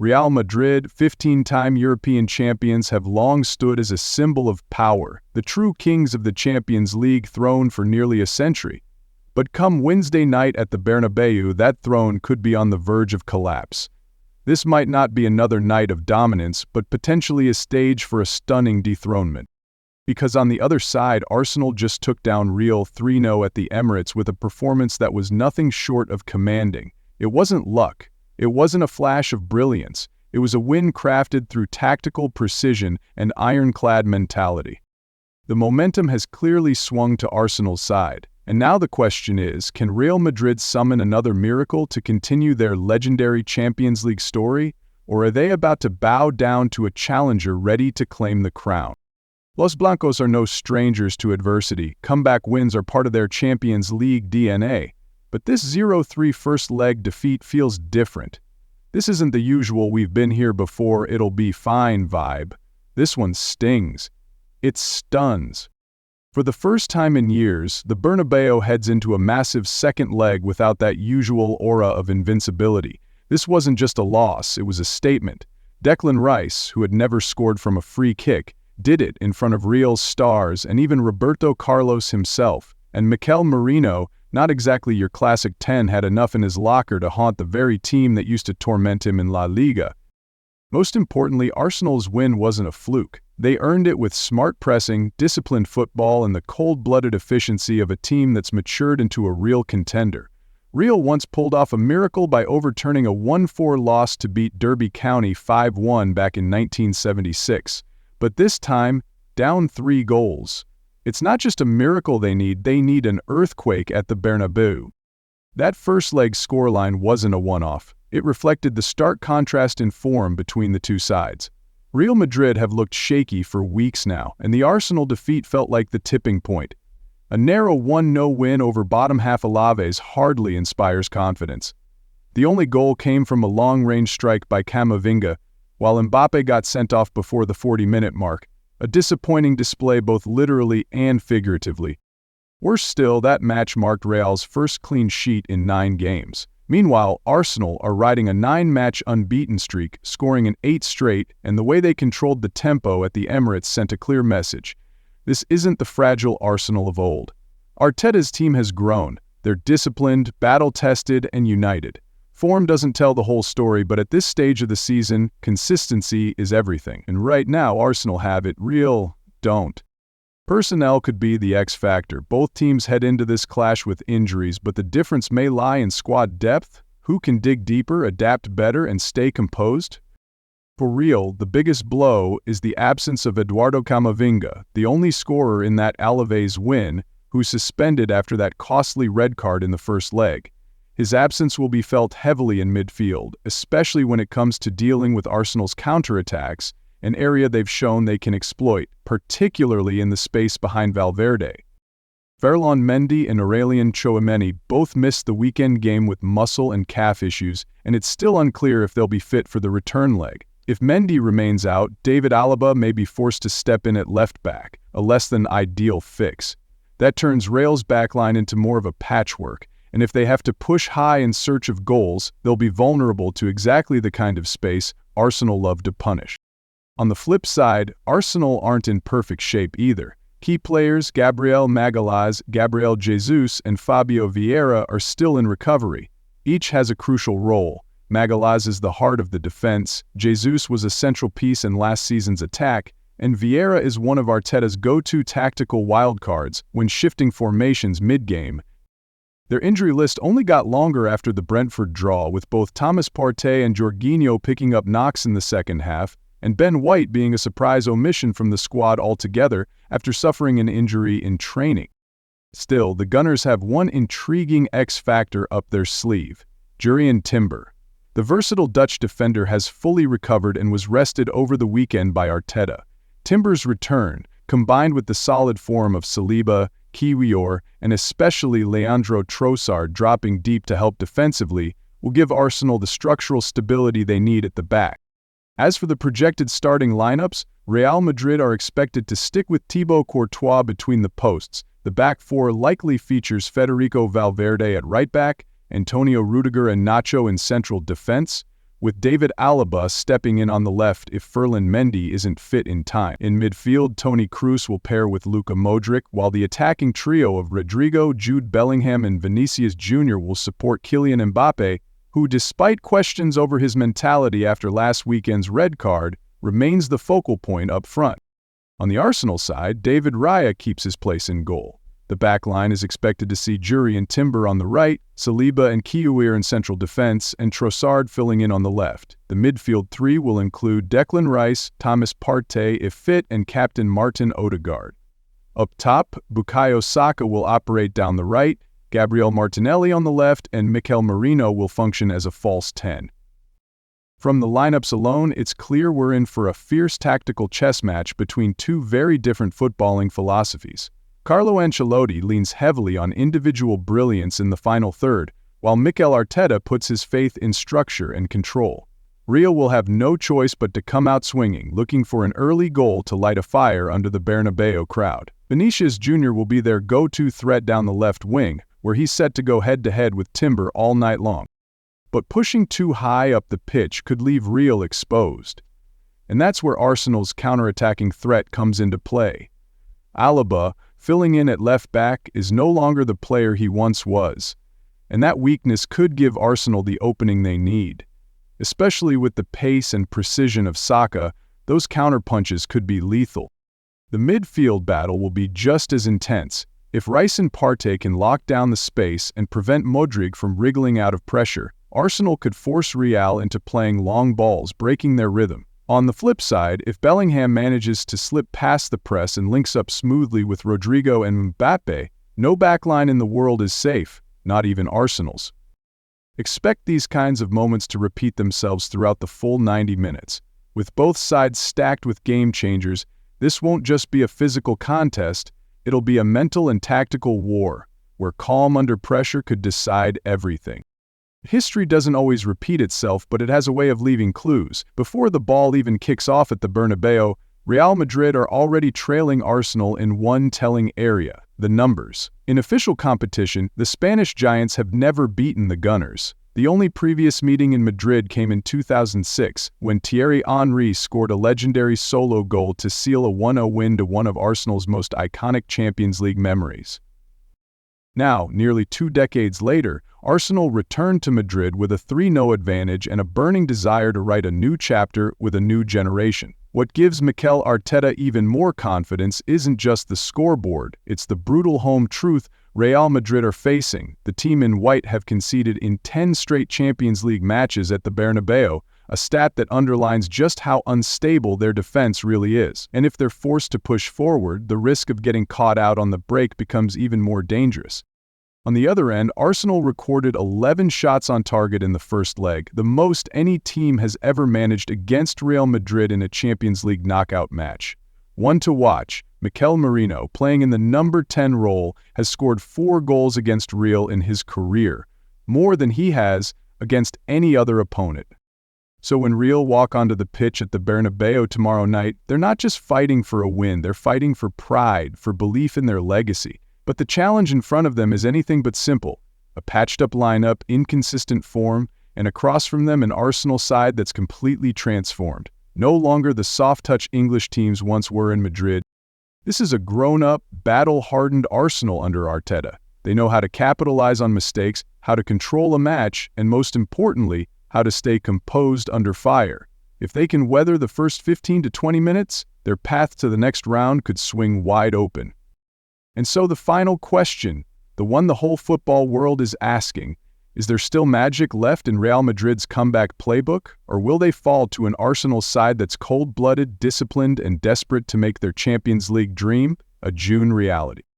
Real Madrid, 15-time European champions, have long stood as a symbol of power, the true kings of the Champions League throne for nearly a century. But come Wednesday night at the Bernabeu, that throne could be on the verge of collapse. This might not be another night of dominance, but potentially a stage for a stunning dethronement. Because on the other side, Arsenal just took down Real 3-0 at the Emirates with a performance that was nothing short of commanding. It wasn't luck. It wasn't a flash of brilliance. It was a win crafted through tactical precision and ironclad mentality. The momentum has clearly swung to Arsenal's side, and now the question is, can Real Madrid summon another miracle to continue their legendary Champions League story, or are they about to bow down to a challenger ready to claim the crown? Los Blancos are no strangers to adversity. Comeback wins are part of their Champions League DNA. But this 0-3 first leg defeat feels different. This isn't the usual "we've been here before, it'll be fine" vibe. This one stings. It stuns. For the first time in years, the Bernabeu heads into a massive second leg without that usual aura of invincibility. This wasn't just a loss, it was a statement. Declan Rice, who had never scored from a free kick, did it in front of Real's stars and even Roberto Carlos himself. And Mikel Merino, not exactly your classic 10, had enough in his locker to haunt the very team that used to torment him in La Liga. Most importantly, Arsenal's win wasn't a fluke. They earned it with smart pressing, disciplined football, and the cold-blooded efficiency of a team that's matured into a real contender. Real once pulled off a miracle by overturning a 1-4 loss to beat Derby County 5-1 back in 1976. But this time, down 3 goals. It's not just a miracle they need an earthquake at the Bernabeu. That first leg scoreline wasn't a one-off. It reflected the stark contrast in form between the two sides. Real Madrid have looked shaky for weeks now, and the Arsenal defeat felt like the tipping point. A narrow 1-0 win over bottom-half Alaves hardly inspires confidence. The only goal came from a long-range strike by Camavinga, while Mbappe got sent off before the 40-minute mark. A disappointing display both literally and figuratively. Worse still, that match marked Real's first clean sheet in 9 games. Meanwhile, Arsenal are riding a 9-match unbeaten streak, scoring in 8 straight, and the way they controlled the tempo at the Emirates sent a clear message. This isn't the fragile Arsenal of old. Arteta's team has grown. They're disciplined, battle-tested, and united. Form doesn't tell the whole story, but at this stage of the season, consistency is everything. And right now, Arsenal have it, Real don't. Personnel could be the X factor. Both teams head into this clash with injuries, but the difference may lie in squad depth. Who can dig deeper, adapt better, and stay composed? For Real, the biggest blow is the absence of Eduardo Camavinga, the only scorer in that Alaves win, who's suspended after that costly red card in the first leg. His absence will be felt heavily in midfield, especially when it comes to dealing with Arsenal's counterattacks, an area they've shown they can exploit, particularly in the space behind Valverde. Ferland Mendy and Aurelien Tchouameni both missed the weekend game with muscle and calf issues, and it's still unclear if they'll be fit for the return leg. If Mendy remains out, David Alaba may be forced to step in at left back, a less than ideal fix. That turns Real's backline into more of a patchwork, and if they have to push high in search of goals, they'll be vulnerable to exactly the kind of space Arsenal love to punish. On the flip side, Arsenal aren't in perfect shape either. Key players Gabriel Magalhaes, Gabriel Jesus, and Fabio Vieira are still in recovery. Each has a crucial role. Magalhaes is the heart of the defense, Jesus was a central piece in last season's attack, and Vieira is one of Arteta's go-to tactical wildcards when shifting formations mid-game. Their injury list only got longer after the Brentford draw, with both Thomas Partey and Jorginho picking up knocks in the second half, and Ben White being a surprise omission from the squad altogether after suffering an injury in training. Still, the Gunners have one intriguing X-factor up their sleeve: Jurrien Timber. The versatile Dutch defender has fully recovered and was rested over the weekend by Arteta. Timber's return, combined with the solid form of Saliba, Kiwior, and especially Leandro Trossard dropping deep to help defensively, will give Arsenal the structural stability they need at the back. As for the projected starting lineups, Real Madrid are expected to stick with Thibaut Courtois between the posts. The back four likely features Federico Valverde at right back, Antonio Rudiger and Nacho in central defense, with David Alaba stepping in on the left if Ferland Mendy isn't fit in time. In midfield, Toni Kroos will pair with Luka Modric, while the attacking trio of Rodrigo, Jude Bellingham and Vinicius Jr. will support Kylian Mbappe, who, despite questions over his mentality after last weekend's red card, remains the focal point up front. On the Arsenal side, David Raya keeps his place in goal. The back line is expected to see Jury and Timber on the right, Saliba and Kiwior in central defense, and Trossard filling in on the left. The midfield three will include Declan Rice, Thomas Partey if fit, and captain Martin Odegaard. Up top, Bukayo Saka will operate down the right, Gabriel Martinelli on the left, and Mikel Merino will function as a false 10. From the lineups alone, it's clear we're in for a fierce tactical chess match between two very different footballing philosophies. Carlo Ancelotti leans heavily on individual brilliance in the final third, while Mikel Arteta puts his faith in structure and control. Real will have no choice but to come out swinging, looking for an early goal to light a fire under the Bernabeu crowd. Vinicius Jr. will be their go-to threat down the left wing, where he's set to go head-to-head with Timber all night long. But pushing too high up the pitch could leave Real exposed. And that's where Arsenal's counter-attacking threat comes into play. Alaba, filling in at left back, is no longer the player he once was, and that weakness could give Arsenal the opening they need. Especially with the pace and precision of Saka, those counterpunches could be lethal. The midfield battle will be just as intense. If Rice and Partey can lock down the space and prevent Modric from wriggling out of pressure, Arsenal could force Real into playing long balls, breaking their rhythm. On the flip side, if Bellingham manages to slip past the press and links up smoothly with Rodrigo and Mbappe, no backline in the world is safe, not even Arsenal's. Expect these kinds of moments to repeat themselves throughout the full 90 minutes. With both sides stacked with game changers, this won't just be a physical contest, it'll be a mental and tactical war, where calm under pressure could decide everything. History doesn't always repeat itself, but it has a way of leaving clues. Before the ball even kicks off at the Bernabeu, Real Madrid are already trailing Arsenal in one telling area: the numbers. In official competition, the Spanish giants have never beaten the Gunners. The only previous meeting in Madrid came in 2006, when Thierry Henry scored a legendary solo goal to seal a 1-0 win to one of Arsenal's most iconic Champions League memories. Now, nearly 2 decades later, Arsenal returned to Madrid with a 3-0 advantage and a burning desire to write a new chapter with a new generation. What gives Mikel Arteta even more confidence isn't just the scoreboard, it's the brutal home truth Real Madrid are facing. The team in white have conceded in 10 straight Champions League matches at the Bernabeu, a stat that underlines just how unstable their defense really is. And if they're forced to push forward, the risk of getting caught out on the break becomes even more dangerous. On the other end, Arsenal recorded 11 shots on target in the first leg, the most any team has ever managed against Real Madrid in a Champions League knockout match. One to watch, Mikel Merino, playing in the number 10 role, has scored 4 goals against Real in his career, more than he has against any other opponent. So when Real walk onto the pitch at the Bernabeu tomorrow night, they're not just fighting for a win, they're fighting for pride, for belief in their legacy. But the challenge in front of them is anything but simple: a patched-up lineup, inconsistent form, and across from them an Arsenal side that's completely transformed. No longer the soft-touch English teams once were in Madrid. This is a grown-up, battle-hardened Arsenal under Arteta. They know how to capitalize on mistakes, how to control a match, and most importantly, how to stay composed under fire. If they can weather the first 15 to 20 minutes, their path to the next round could swing wide open. And so the final question, the one the whole football world is asking, is there still magic left in Real Madrid's comeback playbook, or will they fall to an Arsenal side that's cold-blooded, disciplined, and desperate to make their Champions League dream a June reality?